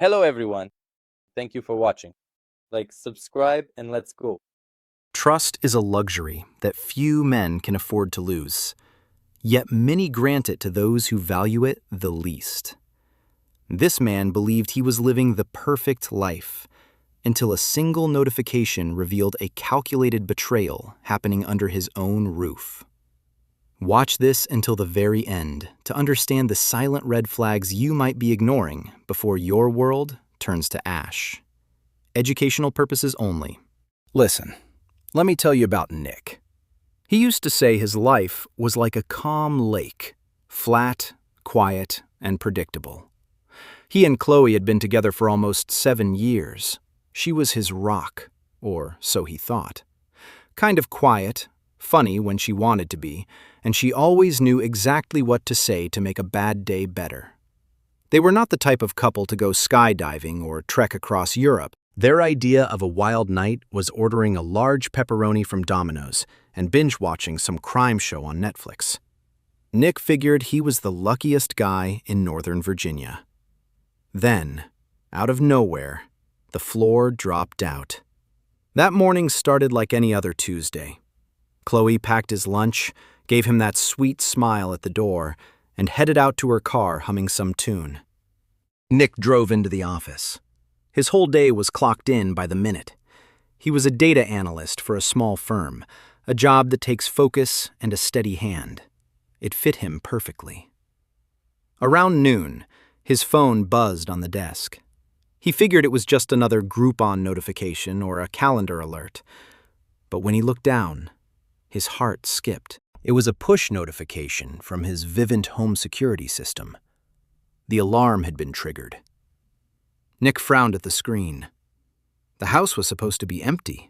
Hello, everyone. Thank you for watching. Subscribe, and let's go. Trust is a luxury that few men can afford to lose, yet many grant it to those who value it the least. This man believed he was living the perfect life until a single notification revealed a calculated betrayal happening under his own roof. Watch this until the very end to understand the silent red flags you might be ignoring before your world turns to ash. Educational purposes only. Listen, let me tell you about Nick. He used to say his life was like a calm lake, flat, quiet, and predictable. He and Chloe had been together for almost 7 years. She was his rock, or so he thought. Kind of quiet, funny when she wanted to be, and she always knew exactly what to say to make a bad day better. They were not the type of couple to go skydiving or trek across Europe. Their idea of a wild night was ordering a large pepperoni from Domino's and binge-watching some crime show on Netflix. Nick figured he was the luckiest guy in Northern Virginia. Then, out of nowhere, the floor dropped out. That morning started like any other Tuesday. Chloe packed his lunch, gave him that sweet smile at the door, and headed out to her car humming some tune. Nick drove into the office. His whole day was clocked in by the minute. He was a data analyst for a small firm, a job that takes focus and a steady hand. It fit him perfectly. Around noon, his phone buzzed on the desk. He figured it was just another Groupon notification or a calendar alert. But when he looked down, his heart skipped. It was a push notification from his Vivint home security system. The alarm had been triggered. Nick frowned at the screen. The house was supposed to be empty.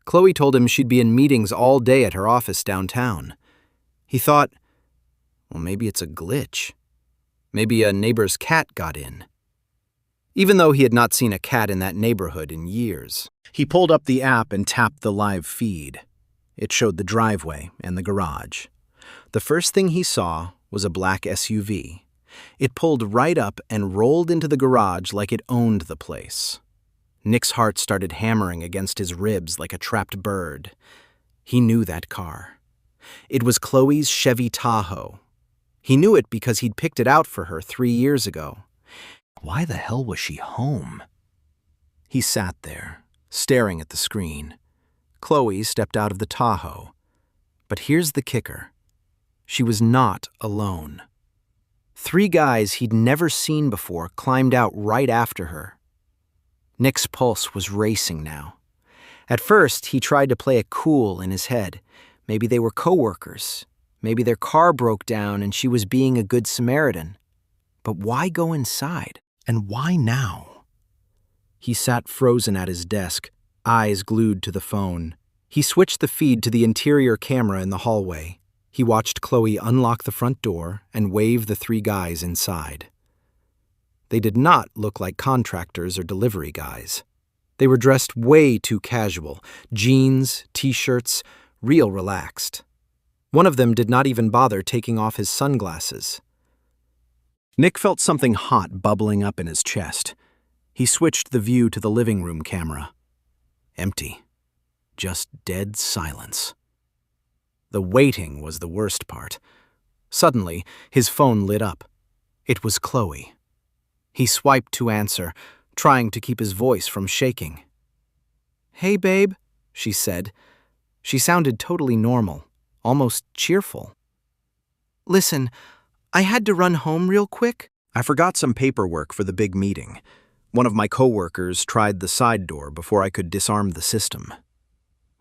Chloe told him she'd be in meetings all day at her office downtown. He thought, well, maybe it's a glitch. Maybe a neighbor's cat got in. Even though he had not seen a cat in that neighborhood in years, he pulled up the app and tapped the live feed. It showed the driveway and the garage. The first thing he saw was a black SUV. It pulled right up and rolled into the garage like it owned the place. Nick's heart started hammering against his ribs like a trapped bird. He knew that car. It was Chloe's Chevy Tahoe. He knew it because he'd picked it out for her 3 years ago. Why the hell was she home? He sat there, staring at the screen. Chloe stepped out of the Tahoe. But here's the kicker. She was not alone. 3 guys he'd never seen before climbed out right after her. Nick's pulse was racing now. At first, he tried to play it cool in his head. Maybe they were coworkers. Maybe their car broke down and she was being a good Samaritan. But why go inside? And why now? He sat frozen at his desk, eyes glued to the phone. He switched the feed to the interior camera in the hallway. He watched Chloe unlock the front door and wave the 3 guys inside. They did not look like contractors or delivery guys. They were dressed way too casual, jeans, t-shirts, real relaxed. One of them did not even bother taking off his sunglasses. Nick felt something hot bubbling up in his chest. He switched the view to the living room camera. Empty. Just dead silence. The waiting was the worst part. Suddenly, his phone lit up. It was Chloe. He swiped to answer, trying to keep his voice from shaking. "Hey, babe," she said. She sounded totally normal, almost cheerful. "Listen, I had to run home real quick. I forgot some paperwork for the big meeting. One of my coworkers tried the side door before I could disarm the system.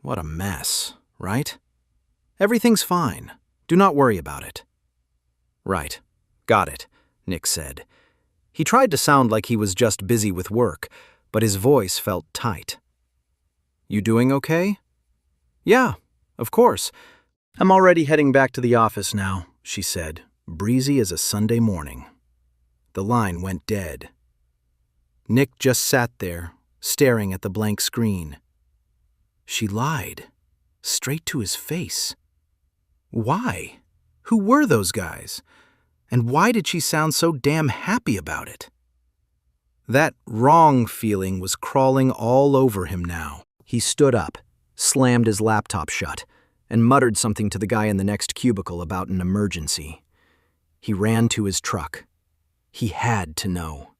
What a mess, right? Everything's fine. Do not worry about it." "Right. Got it," Nick said. He tried to sound like he was just busy with work, but his voice felt tight. "You doing okay?" "Yeah, of course. I'm already heading back to the office now," she said, breezy as a Sunday morning. The line went dead. Nick just sat there, staring at the blank screen. She lied, straight to his face. Why? Who were those guys? And why did she sound so damn happy about it? That wrong feeling was crawling all over him now. He stood up, slammed his laptop shut, and muttered something to the guy in the next cubicle about an emergency. He ran to his truck. He had to know.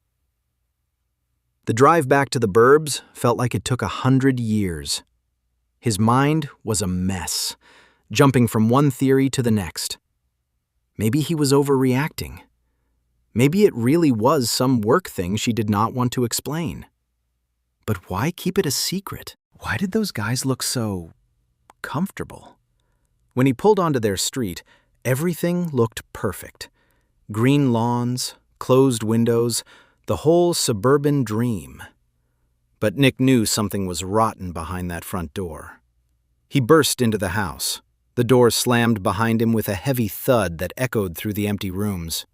The drive back to the burbs felt like it took 100 years. His mind was a mess, jumping from one theory to the next. Maybe he was overreacting. Maybe it really was some work thing she did not want to explain. But why keep it a secret? Why did those guys look so comfortable? When he pulled onto their street, everything looked perfect. Green lawns, closed windows, the whole suburban dream. But Nick knew something was rotten behind that front door. He burst into the house. The door slammed behind him with a heavy thud that echoed through the empty rooms.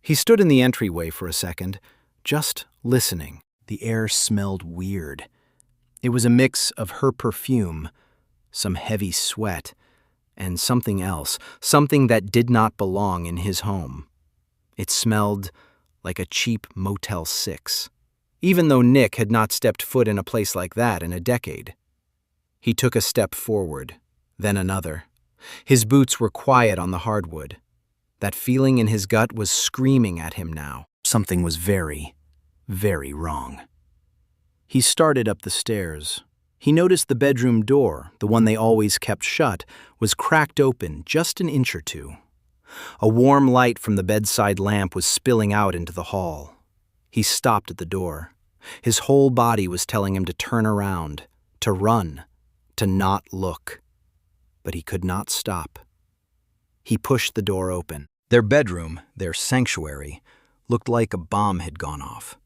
He stood in the entryway for a second, just listening. The air smelled weird. It was a mix of her perfume, some heavy sweat, and something else, something that did not belong in his home. It smelled like a cheap Motel 6, even though Nick had not stepped foot in a place like that in a decade. He took a step forward, then another. His boots were quiet on the hardwood. That feeling in his gut was screaming at him now. Something was very, very wrong. He started up the stairs. He noticed the bedroom door, the one they always kept shut, was cracked open just an inch or two. A warm light from the bedside lamp was spilling out into the hall. He stopped at the door. His whole body was telling him to turn around, to run, to not look. But he could not stop. He pushed the door open. Their bedroom, their sanctuary, looked like a bomb had gone off.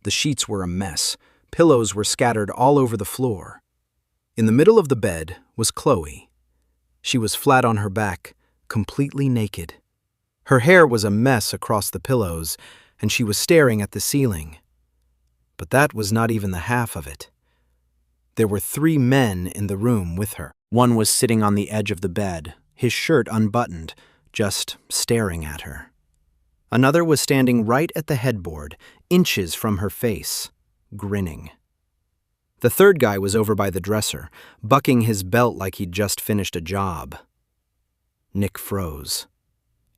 The sheets were a mess. Pillows were scattered all over the floor. In the middle of the bed was Chloe. She was flat on her back, completely naked. Her hair was a mess across the pillows, and she was staring at the ceiling. But that was not even the half of it. There were 3 men in the room with her. One was sitting on the edge of the bed, his shirt unbuttoned, just staring at her. Another was standing right at the headboard, inches from her face, grinning. The third guy was over by the dresser, bucking his belt like he'd just finished a job. Nick froze.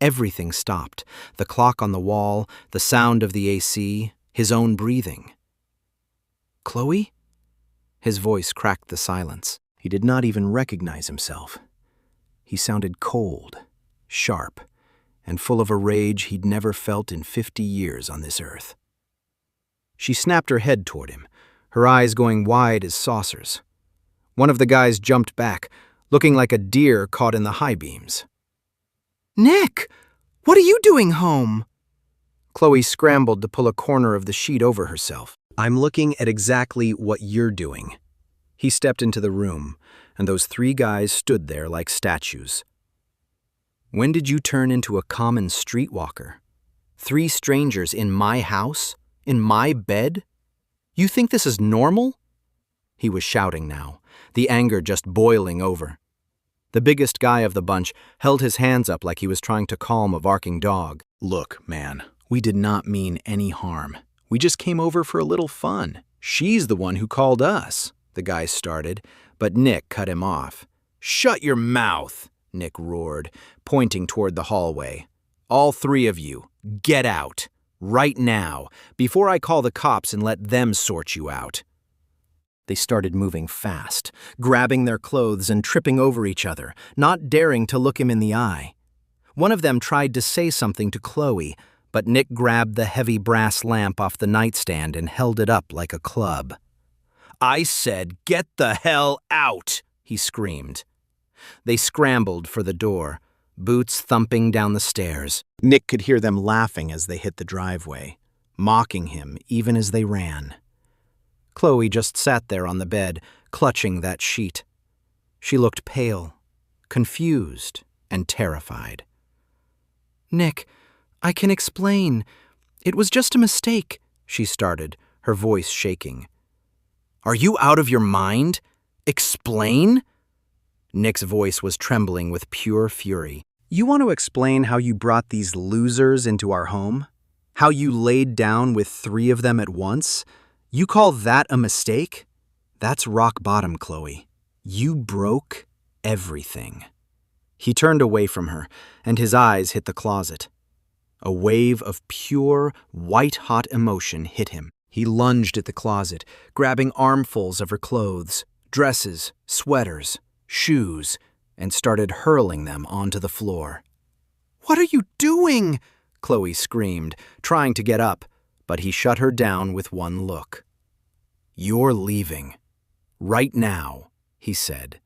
Everything stopped. The clock on the wall, the sound of the AC, his own breathing. Chloe? His voice cracked the silence. He did not even recognize himself. He sounded cold, sharp, and full of a rage he'd never felt in 50 years on this earth. She snapped her head toward him, her eyes going wide as saucers. One of the guys jumped back, looking like a deer caught in the high beams. "Nick, what are you doing home?" Chloe scrambled to pull a corner of the sheet over herself. "I'm looking at exactly what you're doing." He stepped into the room, and those 3 guys stood there like statues. "When did you turn into a common streetwalker? 3 strangers in my house? In my bed? You think this is normal?" He was shouting now, the anger just boiling over. The biggest guy of the bunch held his hands up like he was trying to calm a barking dog. "Look, man, we did not mean any harm. We just came over for a little fun. She's the one who called us," the guy started, but Nick cut him off. "Shut your mouth," Nick roared, pointing toward the hallway. "All 3 of you, get out, right now, before I call the cops and let them sort you out." They started moving fast, grabbing their clothes and tripping over each other, not daring to look him in the eye. One of them tried to say something to Chloe, but Nick grabbed the heavy brass lamp off the nightstand and held it up like a club. "I said, get the hell out!" he screamed. They scrambled for the door, boots thumping down the stairs. Nick could hear them laughing as they hit the driveway, mocking him even as they ran. Chloe just sat there on the bed, clutching that sheet. She looked pale, confused, and terrified. "Nick, I can explain. It was just a mistake," she started, her voice shaking. "Are you out of your mind? Explain?" Nick's voice was trembling with pure fury. "You want to explain how you brought these losers into our home? How you laid down with 3 of them at once? You call that a mistake? That's rock bottom, Chloe. You broke everything. He turned away from her, and his eyes hit the closet. A wave of pure, white-hot emotion hit him. He lunged at the closet, grabbing armfuls of her clothes, dresses, sweaters, shoes, and started hurling them onto the floor. "What are you doing?" Chloe screamed, trying to get up, but he shut her down with one look. "You're leaving. Right now," he said.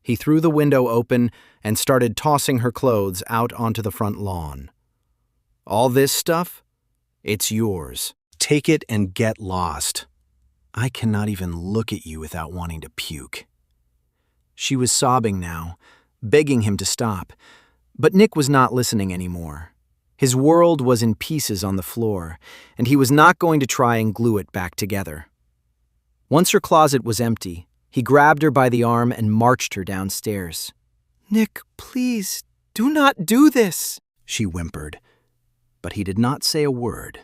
He threw the window open and started tossing her clothes out onto the front lawn. "All this stuff? It's yours. Take it and get lost. I cannot even look at you without wanting to puke." She was sobbing now, begging him to stop, but Nick was not listening anymore. His world was in pieces on the floor, and he was not going to try and glue it back together. Once her closet was empty, he grabbed her by the arm and marched her downstairs. "Nick, please, do not do this," she whimpered. But he did not say a word.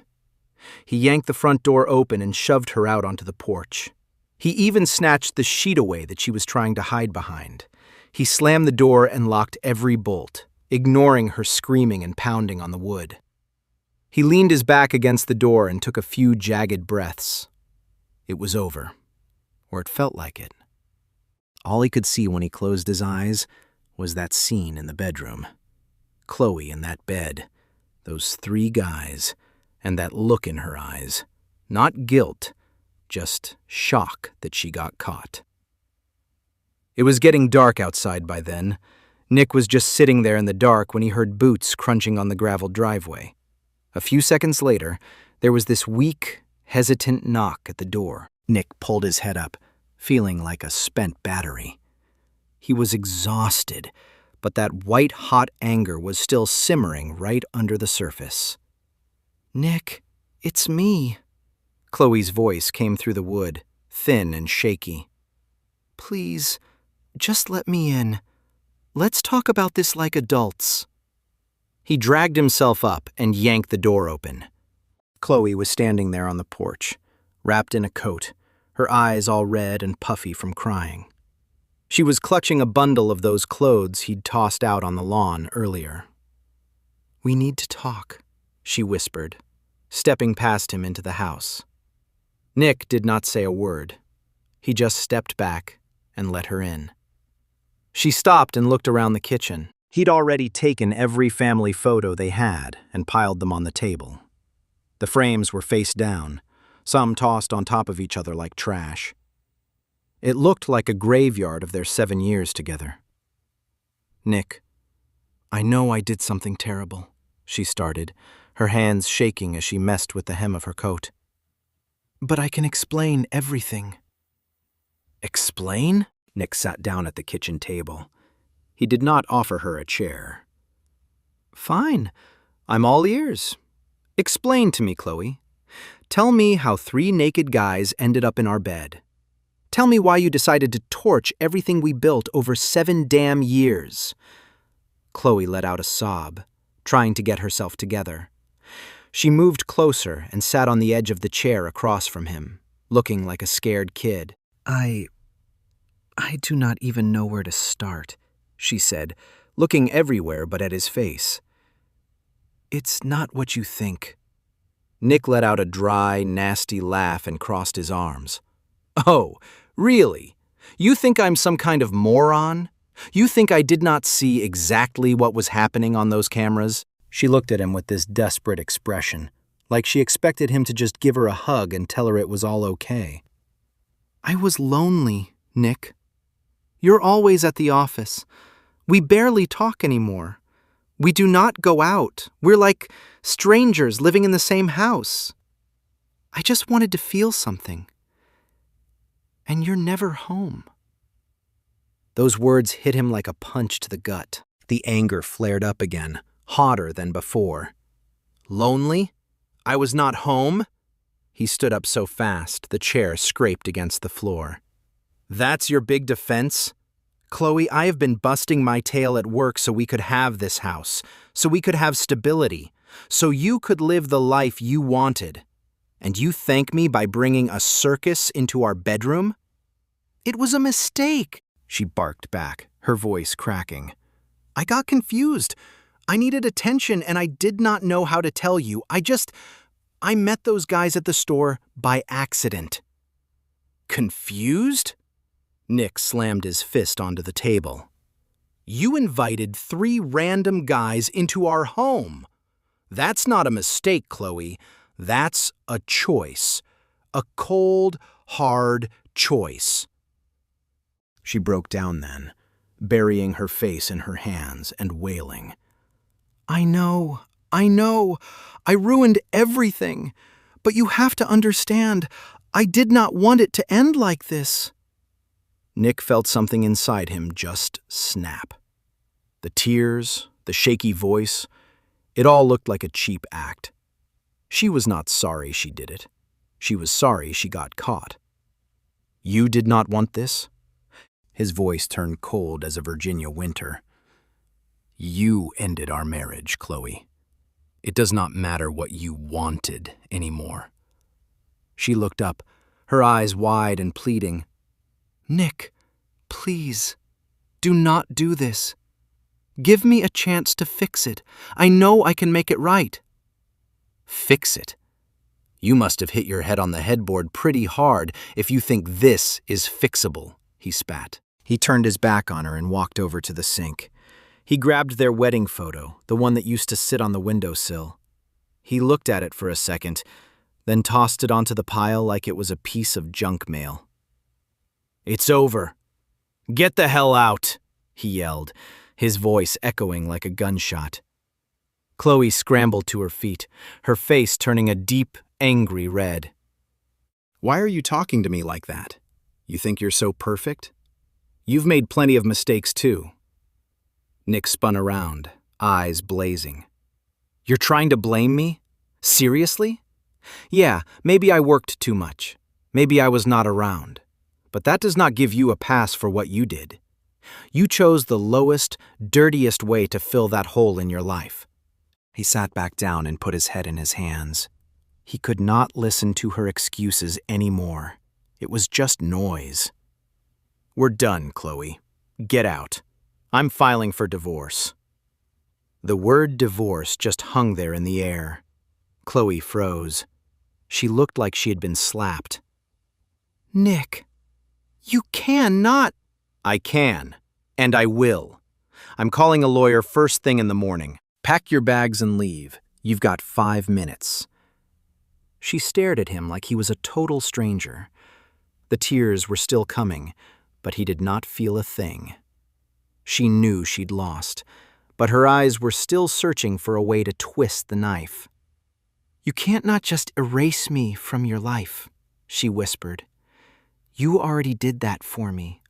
He yanked the front door open and shoved her out onto the porch. He even snatched the sheet away that she was trying to hide behind. He slammed the door and locked every bolt, ignoring her screaming and pounding on the wood. He leaned his back against the door and took a few jagged breaths. It was over, or it felt like it. All he could see when he closed his eyes was that scene in the bedroom. Chloe in that bed, those 3 guys, and that look in her eyes. Not guilt, just shock that she got caught. It was getting dark outside by then. Nick was just sitting there in the dark when he heard boots crunching on the gravel driveway. A few seconds later, there was this weak, hesitant knock at the door. Nick pulled his head up, feeling like a spent battery. He was exhausted, but that white-hot anger was still simmering right under the surface. "Nick, it's me." Chloe's voice came through the wood, thin and shaky. "Please, just let me in. Let's talk about this like adults." He dragged himself up and yanked the door open. Chloe was standing there on the porch, wrapped in a coat, her eyes all red and puffy from crying. She was clutching a bundle of those clothes he'd tossed out on the lawn earlier. "We need to talk," she whispered, stepping past him into the house. Nick did not say a word. He just stepped back and let her in. She stopped and looked around the kitchen. He'd already taken every family photo they had and piled them on the table. The frames were face down, some tossed on top of each other like trash. It looked like a graveyard of their 7 years together. "Nick, I know I did something terrible," she started, her hands shaking as she messed with the hem of her coat. "But I can explain everything." "Explain?" Nick sat down at the kitchen table. He did not offer her a chair. "Fine. I'm all ears. Explain to me, Chloe. Tell me how 3 naked guys ended up in our bed. Tell me why you decided to torch everything we built over 7 damn years." Chloe let out a sob, trying to get herself together. She moved closer and sat on the edge of the chair across from him, looking like a scared kid. I do not even know where to start," she said, looking everywhere but at his face. "It's not what you think." Nick let out a dry, nasty laugh and crossed his arms. "Oh, really? You think I'm some kind of moron? You think I did not see exactly what was happening on those cameras?" She looked at him with this desperate expression, like she expected him to just give her a hug and tell her it was all okay. "I was lonely, Nick. You're always at the office. We barely talk anymore. We do not go out. We're like strangers living in the same house. I just wanted to feel something. And you're never home." Those words hit him like a punch to the gut. The anger flared up again, hotter than before. "Lonely? I was not home?" He stood up so fast, the chair scraped against the floor. "That's your big defense? Chloe, I have been busting my tail at work so we could have this house, so we could have stability, so you could live the life you wanted. And you thank me by bringing a circus into our bedroom? It was a mistake, she barked back, her voice cracking. I got confused. I needed attention and I did not know how to tell you. I met those guys at the store by accident. Confused? Nick slammed his fist onto the table. You invited 3 random guys into our home. That's not a mistake, Chloe. That's a choice. A cold, hard choice. She broke down then, burying her face in her hands and wailing. I know. I ruined everything. But you have to understand, I did not want it to end like this. Nick felt something inside him just snap. The tears, the shaky voice, it all looked like a cheap act. She was not sorry she did it. She was sorry she got caught. You did not want this? His voice turned cold as a Virginia winter. You ended our marriage, Chloe. It does not matter what you wanted anymore. She looked up, her eyes wide and pleading. Nick, please, do not do this. Give me a chance to fix it. I know I can make it right. Fix it? You must have hit your head on the headboard pretty hard if you think this is fixable, he spat. He turned his back on her and walked over to the sink. He grabbed their wedding photo, the one that used to sit on the windowsill. He looked at it for a second, then tossed it onto the pile like it was a piece of junk mail. It's over. Get the hell out, he yelled, his voice echoing like a gunshot. Chloe scrambled to her feet, her face turning a deep, angry red. Why are you talking to me like that? You think you're so perfect? You've made plenty of mistakes too. Nick spun around, eyes blazing. You're trying to blame me? Seriously? Yeah, maybe I worked too much. Maybe I was not around. But that does not give you a pass for what you did. You chose the lowest, dirtiest way to fill that hole in your life. He sat back down and put his head in his hands. He could not listen to her excuses anymore. It was just noise. We're done, Chloe. Get out. I'm filing for divorce. The word divorce just hung there in the air. Chloe froze. She looked like she had been slapped. Nick, you cannot. I can, and I will. I'm calling a lawyer first thing in the morning. Pack your bags and leave. You've got 5 minutes. She stared at him like he was a total stranger. The tears were still coming, but he did not feel a thing. She knew she'd lost, but her eyes were still searching for a way to twist the knife. You can't not just erase me from your life, she whispered. You already did that for me.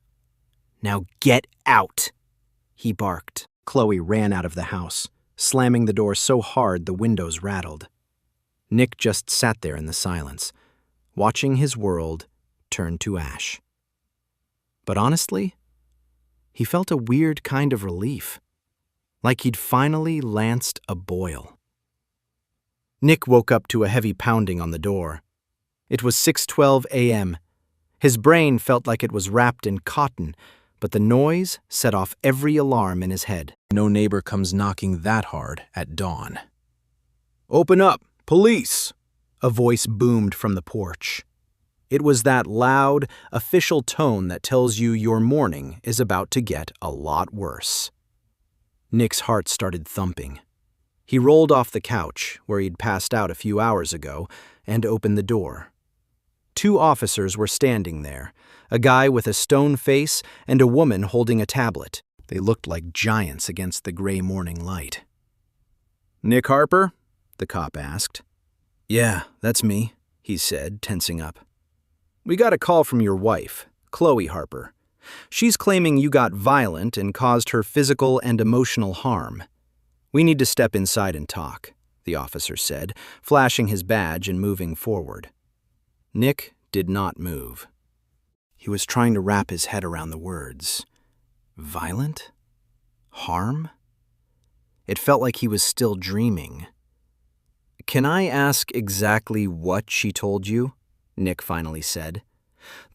Now get out, he barked. Chloe ran out of the house, slamming the door so hard the windows rattled. Nick just sat there in the silence, watching his world turn to ash. But honestly, he felt a weird kind of relief, like he'd finally lanced a boil. Nick woke up to a heavy pounding on the door. It was 6:12 a.m. His brain felt like it was wrapped in cotton, but the noise set off every alarm in his head. No neighbor comes knocking that hard at dawn. Open up! Police! A voice boomed from the porch. It was that loud, official tone that tells you your morning is about to get a lot worse. Nick's heart started thumping. He rolled off the couch, where he'd passed out a few hours ago, and opened the door. 2 officers were standing there, a guy with a stone face and a woman holding a tablet. They looked like giants against the gray morning light. Nick Harper? The cop asked. Yeah, that's me, he said, tensing up. We got a call from your wife, Chloe Harper. She's claiming you got violent and caused her physical and emotional harm. We need to step inside and talk, the officer said, flashing his badge and moving forward. Nick did not move. He was trying to wrap his head around the words. Violent? Harm? It felt like he was still dreaming. "Can I ask exactly what she told you?" Nick finally said.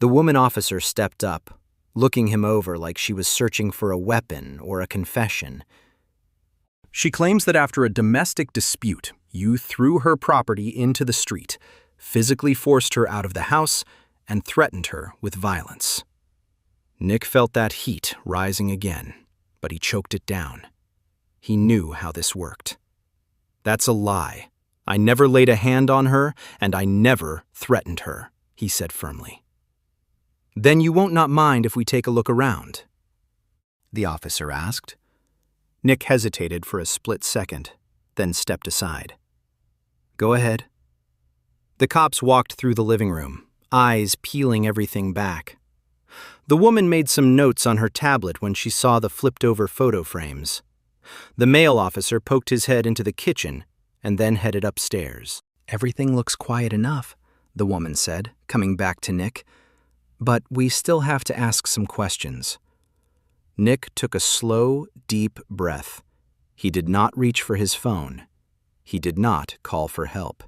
The woman officer stepped up, looking him over like she was searching for a weapon or a confession. "She claims that after a domestic dispute, you threw her property into the street, physically forced her out of the house, and threatened her with violence." Nick felt that heat rising again, but he choked it down. He knew how this worked. "That's a lie. I never laid a hand on her, and I never threatened her," he said firmly. "Then you won't not mind if we take a look around?" the officer asked. Nick hesitated for a split second, then stepped aside. "Go ahead." The cops walked through the living room, eyes peeling everything back. The woman made some notes on her tablet when she saw the flipped-over photo frames. The male officer poked his head into the kitchen and then headed upstairs. "Everything looks quiet enough," the woman said, coming back to Nick. "But we still have to ask some questions." Nick took a slow, deep breath. He did not reach for his phone. He did not call for help.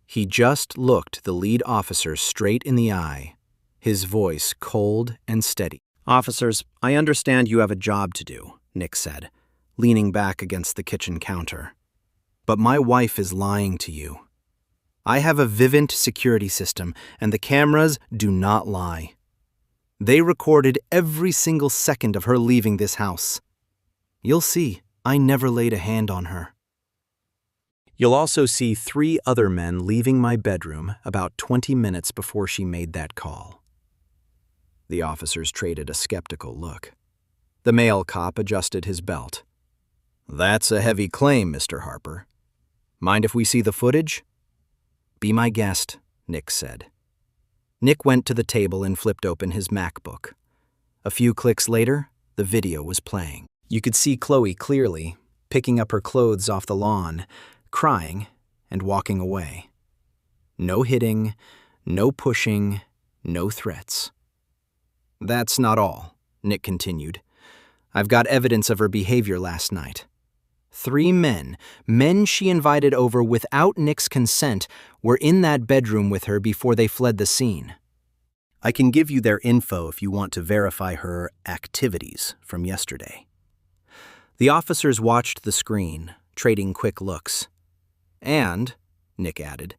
He just looked the lead officer straight in the eye, his voice cold and steady. "Officers, I understand you have a job to do," Nick said, leaning back against the kitchen counter. "But my wife is lying to you. I have a Vivint security system, and the cameras do not lie. They recorded every single second of her leaving this house. You'll see, I never laid a hand on her. You'll also see 3 other men leaving my bedroom about 20 minutes before she made that call." The officers traded a skeptical look. The male cop adjusted his belt. "That's a heavy claim, Mr. Harper. Mind if we see the footage?" "Be my guest," Nick said. Nick went to the table and flipped open his MacBook. A few clicks later, the video was playing. You could see Chloe clearly, picking up her clothes off the lawn, crying, and walking away. No hitting, no pushing, no threats. "That's not all," Nick continued. "I've got evidence of her behavior last night. 3 men she invited over without Nick's consent, were in that bedroom with her before they fled the scene. I can give you their info if you want to verify her activities from yesterday." The officers watched the screen, trading quick looks. "And," Nick added,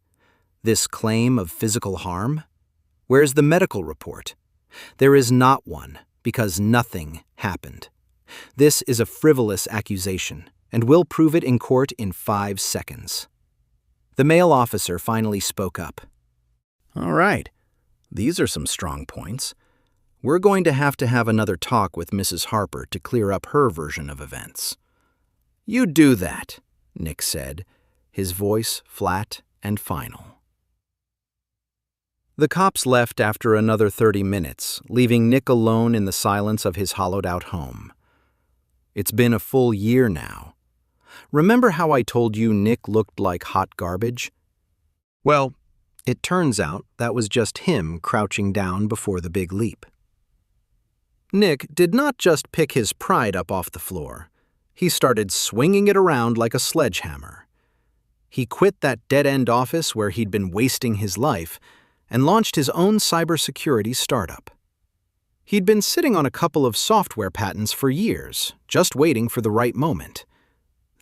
"this claim of physical harm? Where's the medical report? There is not one, because nothing happened. This is a frivolous accusation, and we'll prove it in court in 5 seconds. The male officer finally spoke up. "All right, these are some strong points. We're going to have another talk with Mrs. Harper to clear up her version of events." "You do that," Nick said, his voice flat and final. The cops left after another 30 minutes, leaving Nick alone in the silence of his hollowed-out home. It's been a full year now. Remember how I told you Nick looked like hot garbage? Well, it turns out that was just him crouching down before the big leap. Nick did not just pick his pride up off the floor. He started swinging it around like a sledgehammer. He quit that dead-end office where he'd been wasting his life and launched his own cybersecurity startup. He'd been sitting on a couple of software patents for years, just waiting for the right moment.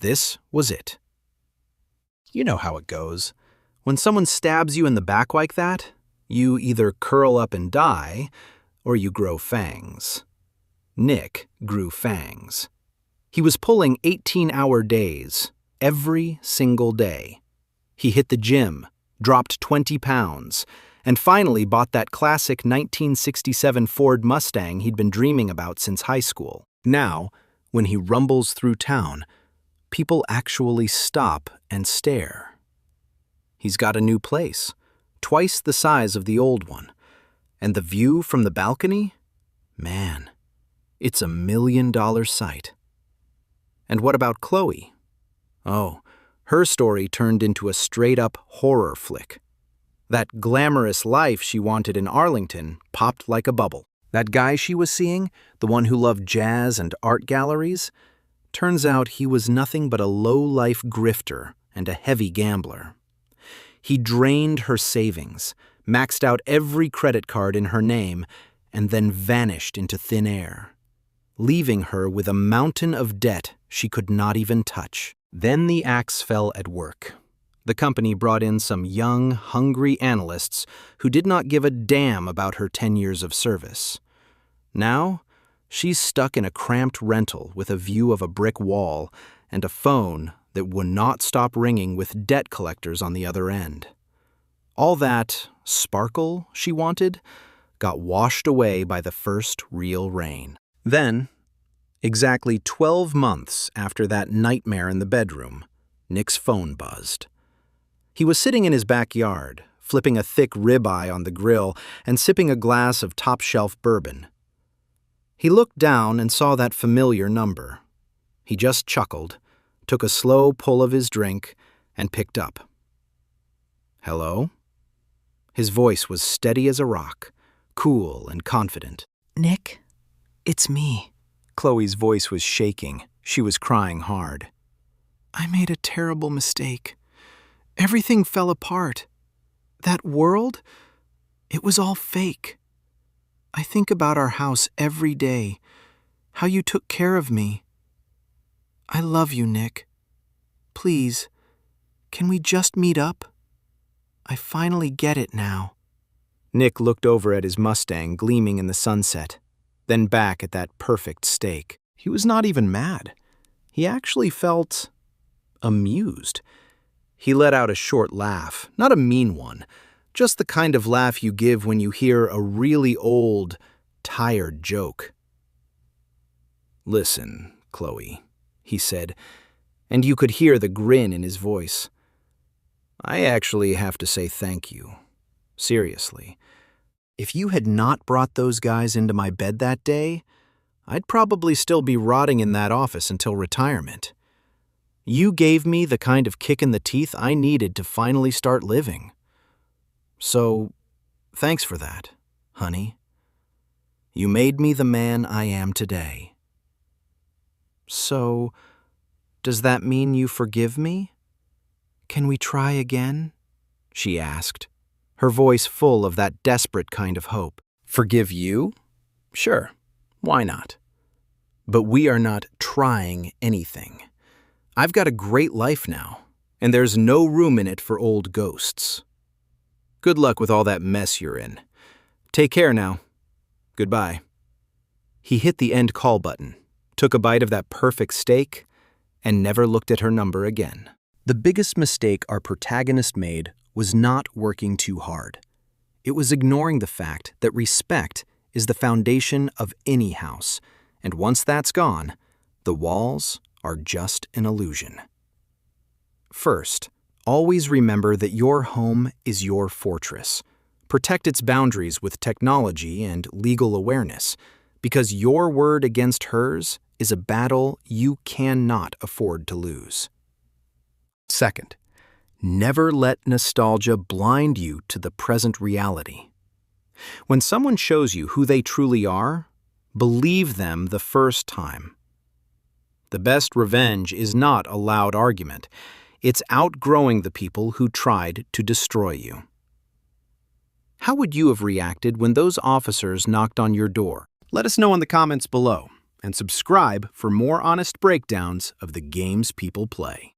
This was it. You know how it goes. When someone stabs you in the back like that, you either curl up and die, or you grow fangs. Nick grew fangs. He was pulling 18-hour days, every single day. He hit the gym, dropped 20 pounds, and finally bought that classic 1967 Ford Mustang he'd been dreaming about since high school. Now, when he rumbles through town, people actually stop and stare. He's got a new place, twice the size of the old one. And the view from the balcony? Man, it's $1 million sight. And what about Chloe? Oh, her story turned into a straight-up horror flick. That glamorous life she wanted in Arlington popped like a bubble. That guy she was seeing, the one who loved jazz and art galleries, turns out he was nothing but a low-life grifter and a heavy gambler. He drained her savings, maxed out every credit card in her name, and then vanished into thin air, leaving her with a mountain of debt she could not even touch. Then the axe fell at work. The company brought in some young, hungry analysts who did not give a damn about her 10 years of service. Now, she's stuck in a cramped rental with a view of a brick wall and a phone that would not stop ringing with debt collectors on the other end. All that sparkle she wanted got washed away by the first real rain. Then, exactly 12 months after that nightmare in the bedroom, Nick's phone buzzed. He was sitting in his backyard, flipping a thick ribeye on the grill and sipping a glass of top-shelf bourbon. He looked down and saw that familiar number. He just chuckled, took a slow pull of his drink, and picked up. "Hello?" His voice was steady as a rock, cool and confident. "Nick, it's me." Chloe's voice was shaking. She was crying hard. "I made a terrible mistake. Everything fell apart. That world, it was all fake. I think about our house every day, how you took care of me. I love you, Nick. Please, can we just meet up? I finally get it now." Nick looked over at his Mustang gleaming in the sunset, then back at that perfect steak. He was not even mad. He actually felt amused. He let out a short laugh, not a mean one, just the kind of laugh you give when you hear a really old, tired joke. "Listen, Chloe," he said, and you could hear the grin in his voice. "I actually have to say thank you. Seriously. If you had not brought those guys into my bed that day, I'd probably still be rotting in that office until retirement. You gave me the kind of kick in the teeth I needed to finally start living. So, thanks for that, honey. You made me the man I am today." "So, does that mean you forgive me? Can we try again?" she asked, her voice full of that desperate kind of hope. "Forgive you? Sure, why not? But we are not trying anything. I've got a great life now, and there's no room in it for old ghosts. Good luck with all that mess you're in. Take care now. Goodbye." He hit the end call button, took a bite of that perfect steak, and never looked at her number again. The biggest mistake our protagonist made was not working too hard. It was ignoring the fact that respect is the foundation of any house, and once that's gone, the walls are just an illusion. First, always remember that your home is your fortress. Protect its boundaries with technology and legal awareness, because your word against hers is a battle you cannot afford to lose. Second, never let nostalgia blind you to the present reality. When someone shows you who they truly are, believe them the first time. The best revenge is not a loud argument. It's outgrowing the people who tried to destroy you. How would you have reacted when those officers knocked on your door? Let us know in the comments below, and subscribe for more honest breakdowns of the games people play.